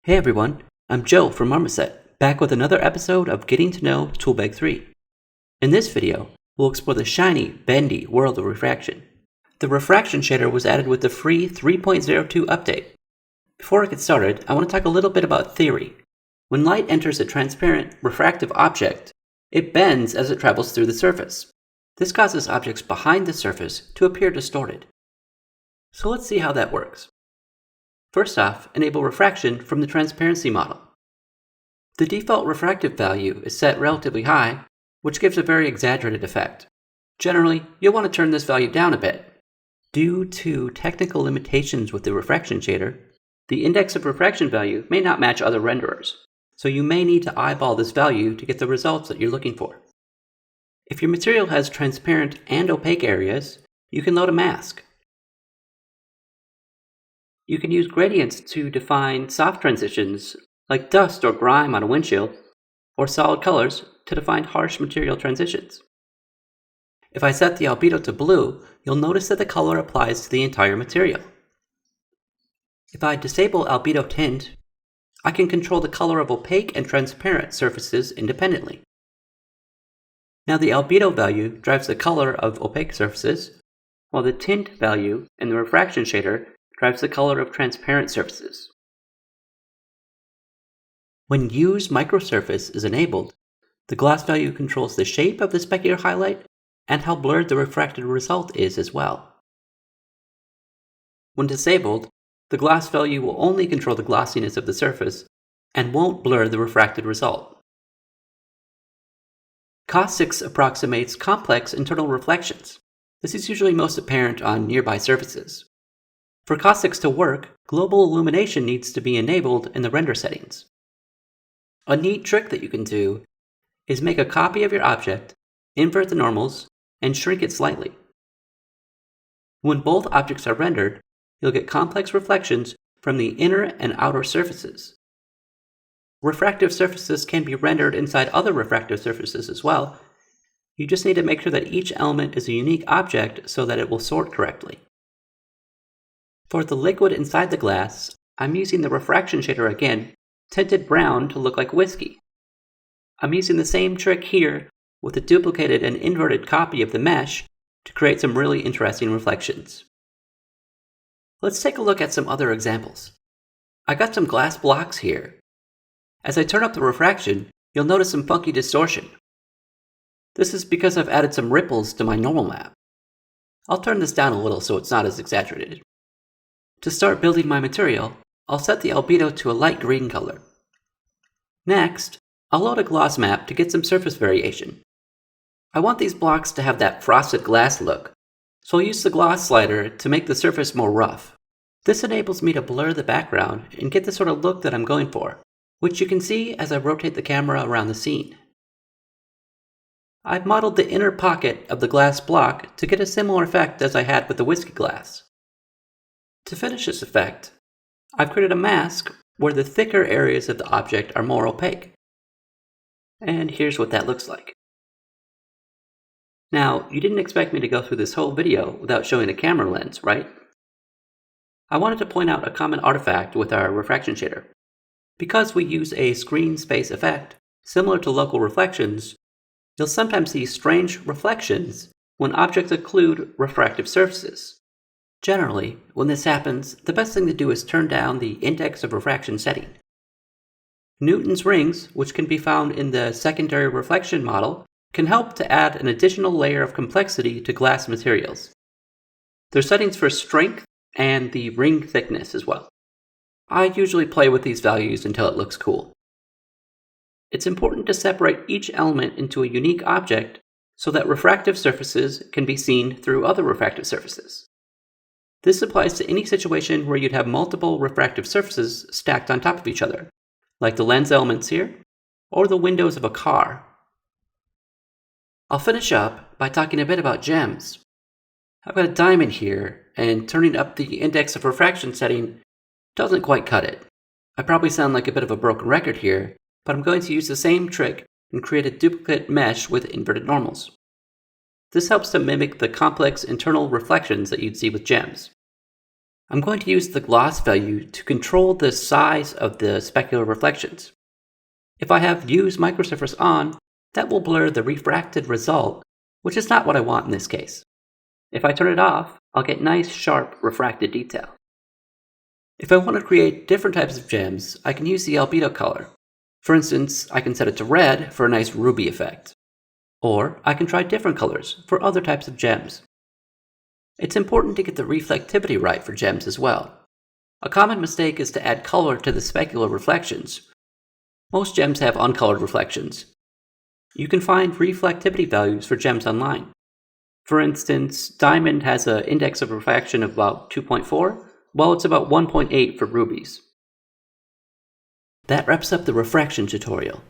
Hey everyone, I'm Joe from Marmoset, back with another episode of Getting to Know Toolbag 3. In this video, we'll explore the shiny, bendy world of refraction. The Refraction shader was added with the free 3.02 update. Before I get started, I want to talk a little bit about theory. When light enters a transparent, refractive object, it bends as it travels through the surface. This causes objects behind the surface to appear distorted. So let's see how that works. First off, enable refraction from the transparency model. The default refractive value is set relatively high, which gives a very exaggerated effect. Generally, you'll want to turn this value down a bit. Due to technical limitations with the refraction shader, the index of refraction value may not match other renderers, so you may need to eyeball this value to get the results that you're looking for. If your material has transparent and opaque areas, you can load a mask. You can use gradients to define soft transitions, like dust or grime on a windshield, or solid colors to define harsh material transitions. If I set the albedo to blue, you'll notice that the color applies to the entire material. If I disable albedo tint, I can control the color of opaque and transparent surfaces independently. Now the albedo value drives the color of opaque surfaces, while the tint value in the refraction shader drives the color of transparent surfaces. When Use Microsurface is enabled, the gloss value controls the shape of the specular highlight and how blurred the refracted result is as well. When disabled, the gloss value will only control the glossiness of the surface and won't blur the refracted result. Caustics approximates complex internal reflections. This is usually most apparent on nearby surfaces. For caustics to work, global illumination needs to be enabled in the render settings. A neat trick that you can do is make a copy of your object, invert the normals, and shrink it slightly. When both objects are rendered, you'll get complex reflections from the inner and outer surfaces. Refractive surfaces can be rendered inside other refractive surfaces as well. You just need to make sure that each element is a unique object so that it will sort correctly. For the liquid inside the glass, I'm using the refraction shader again, tinted brown to look like whiskey. I'm using the same trick here with a duplicated and inverted copy of the mesh to create some really interesting reflections. Let's take a look at some other examples. I got some glass blocks here. As I turn up the refraction, you'll notice some funky distortion. This is because I've added some ripples to my normal map. I'll turn this down a little so it's not as exaggerated. To start building my material, I'll set the albedo to a light green color. Next, I'll load a gloss map to get some surface variation. I want these blocks to have that frosted glass look, so I'll use the gloss slider to make the surface more rough. This enables me to blur the background and get the sort of look that I'm going for, which you can see as I rotate the camera around the scene. I've modeled the inner pocket of the glass block to get a similar effect as I had with the whiskey glass. To finish this effect, I've created a mask where the thicker areas of the object are more opaque. And here's what that looks like. Now, you didn't expect me to go through this whole video without showing a camera lens, right? I wanted to point out a common artifact with our refraction shader. Because we use a screen space effect, similar to local reflections, you'll sometimes see strange reflections when objects occlude refractive surfaces. Generally, when this happens, the best thing to do is turn down the index of refraction setting. Newton's rings, which can be found in the secondary reflection model, can help to add an additional layer of complexity to glass materials. There's settings for strength and the ring thickness as well. I usually play with these values until it looks cool. It's important to separate each element into a unique object so that refractive surfaces can be seen through other refractive surfaces. This applies to any situation where you'd have multiple refractive surfaces stacked on top of each other, like the lens elements here, or the windows of a car. I'll finish up by talking a bit about gems. I've got a diamond here, and turning up the index of refraction setting doesn't quite cut it. I probably sound like a bit of a broken record here, but I'm going to use the same trick and create a duplicate mesh with inverted normals. This helps to mimic the complex internal reflections that you'd see with gems. I'm going to use the gloss value to control the size of the specular reflections. If I have Use Microsurface on, that will blur the refracted result, which is not what I want in this case. If I turn it off, I'll get nice, sharp, refracted detail. If I want to create different types of gems, I can use the albedo color. For instance, I can set it to red for a nice ruby effect. Or I can try different colors for other types of gems. It's important to get the reflectivity right for gems as well. A common mistake is to add color to the specular reflections. Most gems have uncolored reflections. You can find reflectivity values for gems online. For instance, diamond has an index of refraction of about 2.4, while it's about 1.8 for rubies. That wraps up the refraction tutorial.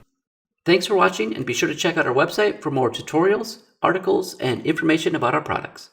Thanks for watching, and be sure to check out our website for more tutorials, articles, and information about our products.